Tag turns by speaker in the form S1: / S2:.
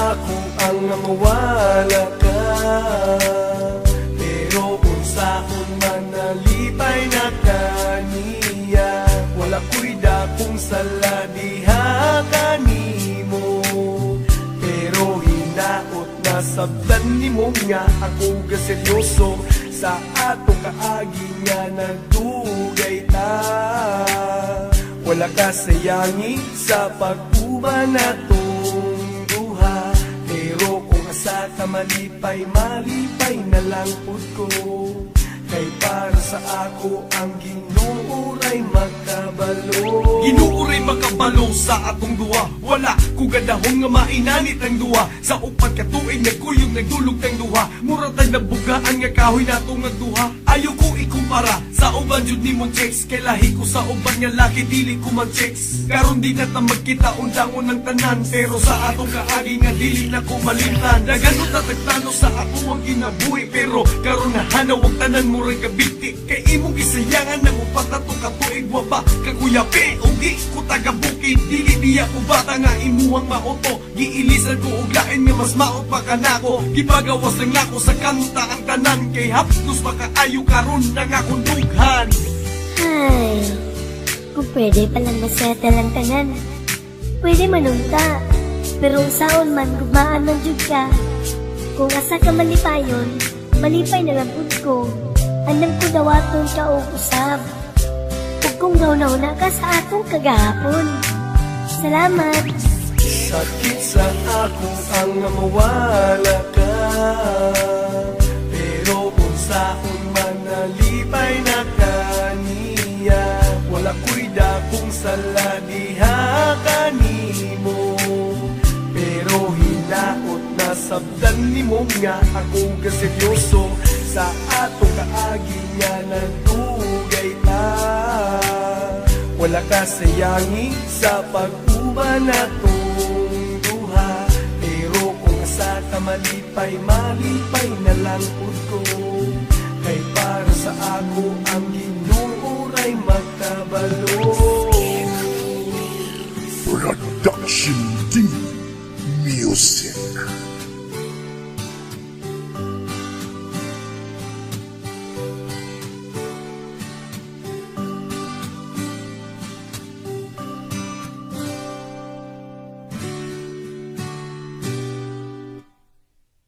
S1: ako ang mawala ka, pero kung sa'kon man nalipay na kaniya, wala ko'y dakong sala diha kanimo. Pero hinaot na sabdan nimo nga ako gaseryoso, sa atong kaagi nga nagdugay ta. Wala ka sayangi sa pag-uban natong duha, pero kung asa ka malipay, malipay na lang pud ko. Kay para sa ako ang ginuuray makabalo.
S2: Ginuuray makabalo sa atong duha, wala ko gadahon nga mainanit ang duha. Sa upat ka tuig nagkuyog nagdulog tang duha, mura tay nabugaan nga kahoy natong nagduha. Ayaw ko ikumpara sa uban jud nimong checks, kay lahi ko sa uban nga laki dili ko man checks. Karon di na ta magkita undangon ng tanan, pero sa atong kaagi nga dili na ko malimtan. Naganot na tagtano sa ako ang ginabuhi, pero karon nahanaw ang tanan mo rin kabiti. Kay imong gisayangan ng upat na to katuig waba kakuyapi, o di ko tagabukid. Dili diya ko bata nga imuhang maoto, giilisan ko og lain nga mas maot pa kanako. Gipagawas lang nako sa kanta ang tanan, kay hapdos makaayo karon nang akong dughan.
S3: Ay, kung pwede palang masettle ang tanan, pwede manunta, pero saon man gumaan ng jud ka. Kung asa ka malipayon, malipay na lang pud ko. Alam ko daw atong kausap, ug kung gawnaw ka sa atong kagahapon. Salamat.
S1: Sakit sa ako ang mawala ka, pero kung sa'kon man nalipay na kaniya, wala ko'y dakong sala diha kanimo. Pero hinaot na sabdan nimo nga ako gaseryoso, sa atong kaagi nga nagdugay ta. Wala ka sayangi sa pag-uban natong duha, pero kung asa ka malipay, malipay na lang pud ko.